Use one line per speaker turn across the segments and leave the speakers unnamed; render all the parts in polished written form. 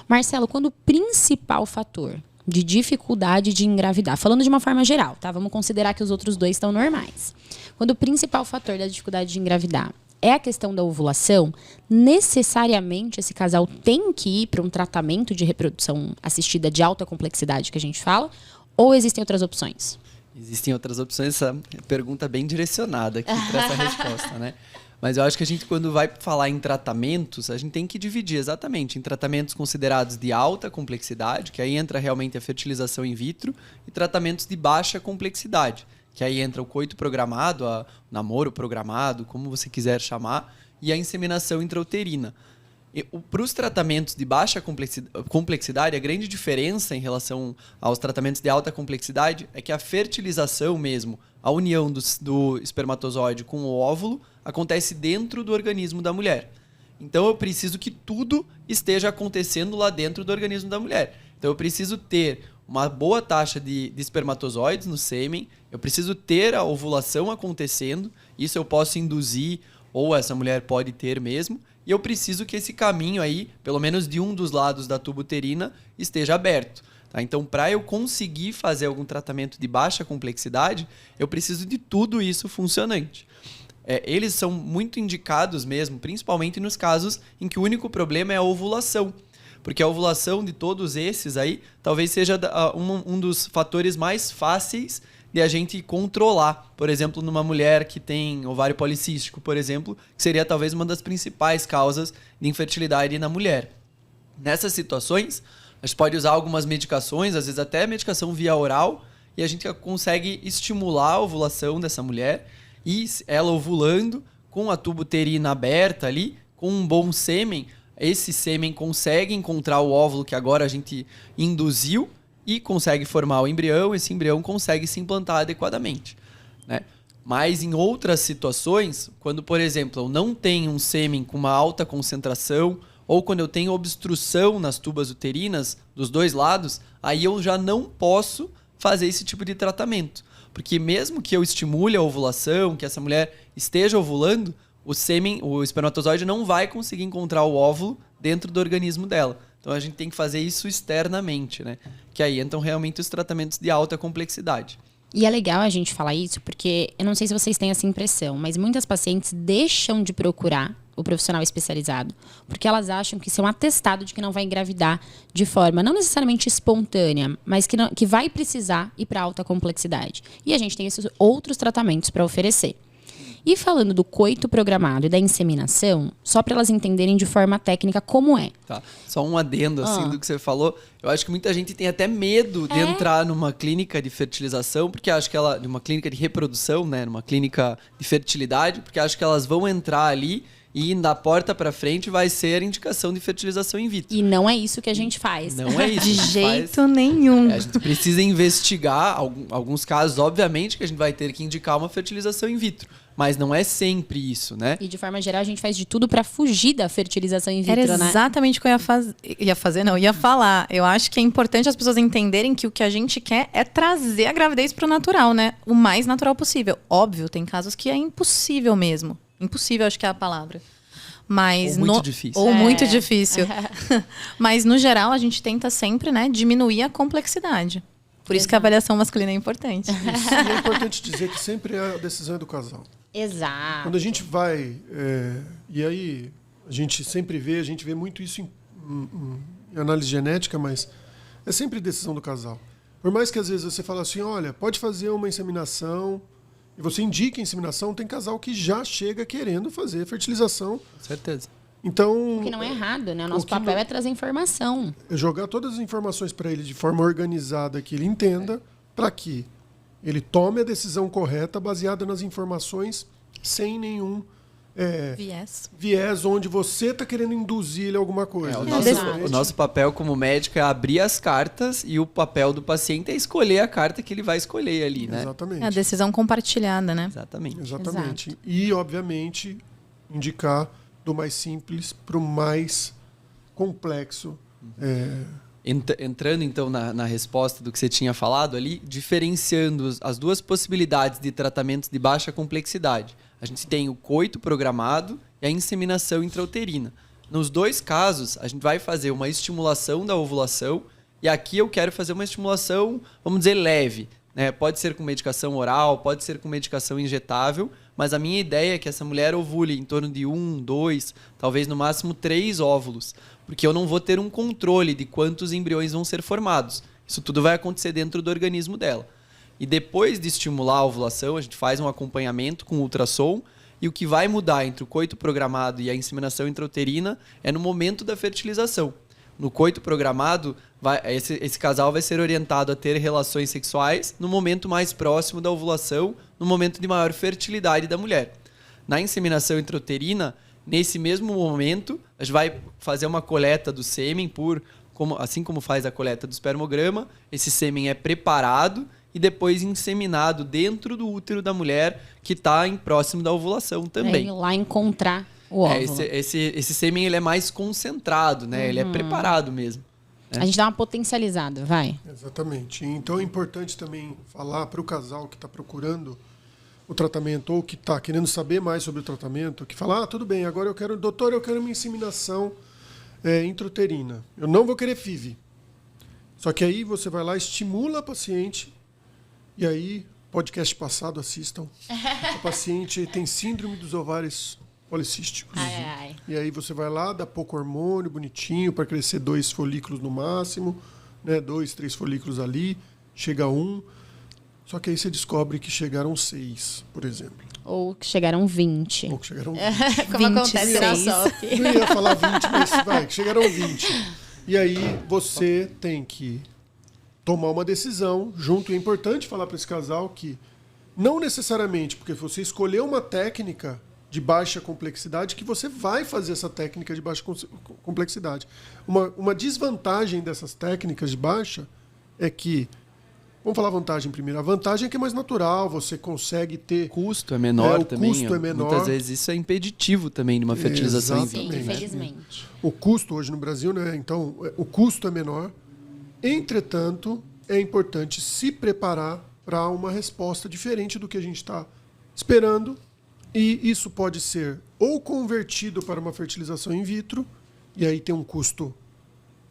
Marcelo, quando o principal fator de dificuldade de engravidar, falando de uma forma geral, tá? Vamos considerar que os outros dois estão normais. Quando o principal fator da dificuldade de engravidar é a questão da ovulação, necessariamente esse casal tem que ir para um tratamento de reprodução assistida de alta complexidade que a gente fala, ou existem outras opções?
Existem outras opções, essa pergunta bem direcionada aqui para essa resposta, né? Mas eu acho que a gente, quando vai falar em tratamentos, a gente tem que dividir exatamente em tratamentos considerados de alta complexidade, que aí entra realmente a fertilização in vitro, e tratamentos de baixa complexidade, que aí entra o coito programado, o namoro programado, como você quiser chamar, e a inseminação intrauterina. Para os tratamentos de baixa complexidade, a grande diferença em relação aos tratamentos de alta complexidade é que a fertilização mesmo, a união do espermatozoide com o óvulo, acontece dentro do organismo da mulher. Então eu preciso que tudo esteja acontecendo lá dentro do organismo da mulher. Então eu preciso ter uma boa taxa de espermatozoides no sêmen, eu preciso ter a ovulação acontecendo, isso eu posso induzir, ou essa mulher pode ter mesmo, e eu preciso que esse caminho aí, pelo menos de um dos lados da tuba uterina, esteja aberto. Tá? Então, para eu conseguir fazer algum tratamento de baixa complexidade, eu preciso de tudo isso funcionante. Eles são muito indicados mesmo, principalmente nos casos em que o único problema é a ovulação. Porque a ovulação de todos esses aí, talvez seja um dos fatores mais fáceis de a gente controlar. Por exemplo, numa mulher que tem ovário policístico, por exemplo, que seria talvez uma das principais causas de infertilidade na mulher. Nessas situações, a gente pode usar algumas medicações, às vezes até medicação via oral, e a gente consegue estimular a ovulação dessa mulher, e ela ovulando, com a tuba uterina aberta ali, com um bom sêmen, esse sêmen consegue encontrar o óvulo que agora a gente induziu, e consegue formar o embrião, esse embrião consegue se implantar adequadamente, né? Mas em outras situações, quando, por exemplo, eu não tenho um sêmen com uma alta concentração, ou quando eu tenho obstrução nas tubas uterinas dos dois lados, aí eu já não posso fazer esse tipo de tratamento. Porque mesmo que eu estimule a ovulação, que essa mulher esteja ovulando, o espermatozoide não vai conseguir encontrar o óvulo dentro do organismo dela. Então a gente tem que fazer isso externamente, né? Que aí entram realmente os tratamentos de alta complexidade.
E é legal a gente falar isso, porque eu não sei se vocês têm essa impressão, mas muitas pacientes deixam de procurar o profissional especializado, porque elas acham que isso é um atestado de que não vai engravidar de forma não necessariamente espontânea, mas que vai precisar ir para alta complexidade. E a gente tem esses outros tratamentos para oferecer. E falando do coito programado e da inseminação, só para elas entenderem de forma técnica como é.
Tá. Só um adendo assim do que você falou. Eu acho que muita gente tem até medo de entrar numa clínica de fertilização, porque acho que de uma clínica de reprodução, né, numa clínica de fertilidade, porque acho que elas vão entrar ali e da porta para frente vai ser a indicação de fertilização in vitro.
E não é isso que a gente faz.
Não é isso.
De jeito nenhum.
A gente precisa investigar alguns casos, obviamente, que a gente vai ter que indicar uma fertilização in vitro. Mas não é sempre isso, né?
E de forma geral, a gente faz de tudo para fugir da fertilização in vitro,
Era
né?
exatamente o que eu ia falar. Eu acho que é importante as pessoas entenderem que o que a gente quer é trazer a gravidez pro natural, né? O mais natural possível. Óbvio, tem casos que é impossível mesmo. Impossível, acho que é a palavra. Mas
ou muito difícil.
Ou muito difícil. Mas, no geral, a gente tenta sempre, né, diminuir a complexidade. Por isso que a avaliação masculina é importante.
Isso. E é importante dizer que sempre é a decisão do casal.
Exato.
Quando a gente vai... e aí, a gente vê muito isso em análise genética, mas é sempre decisão do casal. Por mais que às vezes você fale assim, olha, pode fazer uma inseminação, e você indica a inseminação, tem casal que já chega querendo fazer fertilização.
Com certeza.
Então,
O que não é errado, né? O nosso papel é trazer informação.
É jogar todas as informações para ele de forma organizada, que ele entenda, para que ele tome a decisão correta baseada nas informações, sem nenhum viés onde você está querendo induzir ele a alguma coisa.
O nosso papel como médico é abrir as cartas e o papel do paciente é escolher a carta que ele vai escolher ali, né?
Exatamente.
É a decisão compartilhada, né?
Exatamente.
Exatamente. E, obviamente, indicar do mais simples para o mais complexo.
Entrando, então, na resposta do que você tinha falado ali, diferenciando as duas possibilidades de tratamentos de baixa complexidade. A gente tem o coito programado e a inseminação intrauterina. Nos 2 casos, a gente vai fazer uma estimulação da ovulação e aqui eu quero fazer uma estimulação, vamos dizer, leve. Né? Pode ser com medicação oral, pode ser com medicação injetável, mas a minha ideia é que essa mulher ovule em torno de 1, 2, talvez no máximo 3 óvulos, porque eu não vou ter um controle de quantos embriões vão ser formados. Isso tudo vai acontecer dentro do organismo dela. E depois de estimular a ovulação, a gente faz um acompanhamento com ultrassom. E o que vai mudar entre o coito programado e a inseminação intrauterina é no momento da fertilização. No coito programado, esse casal vai ser orientado a ter relações sexuais no momento mais próximo da ovulação, no momento de maior fertilidade da mulher. Na inseminação intrauterina, nesse mesmo momento, a gente vai fazer uma coleta do sêmen, assim como faz a coleta do espermograma. Esse sêmen é preparado e depois inseminado dentro do útero da mulher que está próximo da ovulação também.
Ir lá encontrar o óvulo.
Esse sêmen ele é mais concentrado, né? Ele é preparado mesmo. Né?
A gente dá uma potencializada, vai.
Exatamente. Então é importante também falar para o casal que está procurando o tratamento ou que está querendo saber mais sobre o tratamento, que fala, tudo bem, agora eu quero uma inseminação intrauterina. Eu não vou querer FIV. Só que aí você vai lá, estimula a paciente. E aí, podcast passado, assistam. A paciente tem síndrome dos ovários policísticos. E aí você vai lá, dá pouco hormônio, bonitinho, para crescer 2 folículos no máximo, né? 2, 3 folículos ali, chega a 1. Só que aí você descobre que chegaram 6, por exemplo.
Ou que chegaram 20.
Ou que chegaram 20.
Como acontece na
SOP. Não ia falar 20, mas vai, que chegaram 20. E aí você tem que tomar uma decisão junto. E é importante falar para esse casal que não necessariamente porque você escolheu uma técnica de baixa complexidade que você vai fazer essa técnica de baixa complexidade. Uma desvantagem dessas técnicas de baixa é que, vamos falar a vantagem primeiro. A vantagem é que é mais natural, você consegue ter...
O custo é menor também.
O custo é menor.
Muitas vezes isso é impeditivo também de uma fertilização in vitro.
Sim, infelizmente.
O custo hoje no Brasil, né? Então, o custo é menor. Entretanto, é importante se preparar para uma resposta diferente do que a gente está esperando. E isso pode ser ou convertido para uma fertilização in vitro, e aí tem um custo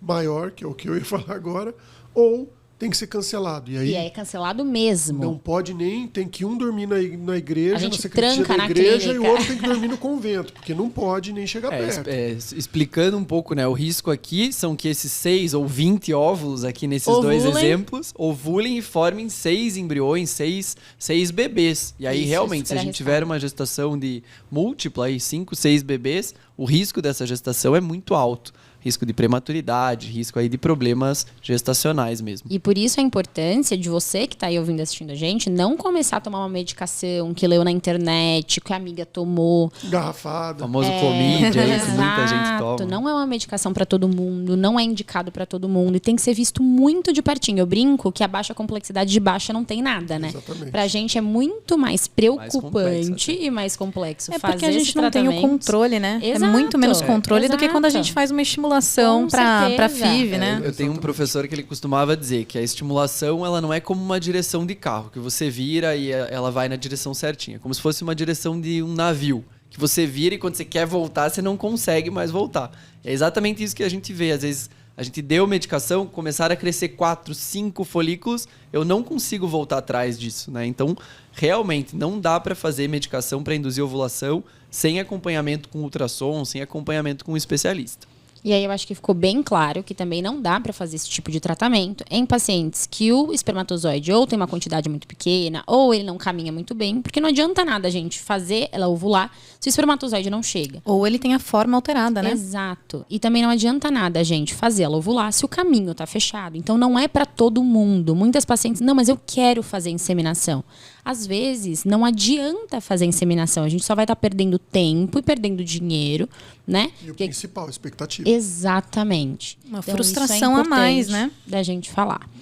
maior, que é o que eu ia falar agora, ou tem que ser cancelado. E aí
é cancelado mesmo.
Não pode nem... Tem que dormir na igreja,
a gente
na secretaria
tranca
da igreja,
na
e o outro tem que dormir no convento, porque não pode nem chegar perto.
Explicando um pouco, né? O risco aqui são que esses 6 ou 20 óvulos aqui nesses
Ovulem.
2 exemplos ovulem e formem 6 embriões, 6 bebês. E aí,
Isso,
realmente, se a gente tiver uma gestação de múltipla, aí 5, 6 bebês, o risco dessa gestação é muito alto. Risco de prematuridade, risco aí de problemas gestacionais mesmo.
E por isso a importância de você que está aí ouvindo, assistindo a gente, não começar a tomar uma medicação que leu na internet, que a amiga tomou.
Garrafada.
O famoso Comid, aí que muita gente toma.
Não é uma medicação para todo mundo, não é indicado para todo mundo e tem que ser visto muito de pertinho. Eu brinco que a baixa complexidade de baixa não tem nada, né?
Exatamente.
Pra gente é muito mais preocupante
complexo,
e mais complexo
É
fazer
porque a gente
esse
não tem o
tratamento.
controle, né?
Exato.
É muito menos controle do que quando a gente
Exato.
faz uma estimulação
Com
para
certeza.
FIV, né?
Eu tenho um professor que ele costumava dizer que a estimulação ela não é como uma direção de carro, que você vira e ela vai na direção certinha. É como se fosse uma direção de um navio, que você vira e quando você quer voltar, você não consegue mais voltar. É exatamente isso que a gente vê. Às vezes a gente deu medicação, começaram a crescer 4, 5 folículos, eu não consigo voltar atrás disso, né? Então, realmente, não dá para fazer medicação para induzir ovulação sem acompanhamento com ultrassom, sem acompanhamento com um especialista.
E aí eu acho que ficou bem claro que também não dá para fazer esse tipo de tratamento em pacientes que o espermatozoide ou tem uma quantidade muito pequena ou ele não caminha muito bem, porque não adianta nada a gente fazer ela ovular se o espermatozoide não chega.
Ou ele tem a forma alterada, né?
Exato. E também não adianta nada a gente fazer ela ovular se o caminho tá fechado. Então não é para todo mundo. Muitas pacientes, não, mas eu quero fazer inseminação. Às vezes, não adianta fazer inseminação. A gente só vai estar perdendo tempo e perdendo dinheiro, né?
E o principal, a expectativa.
Exatamente.
Uma
Então,
frustração
isso é
a mais,
importante
né?
Da gente falar.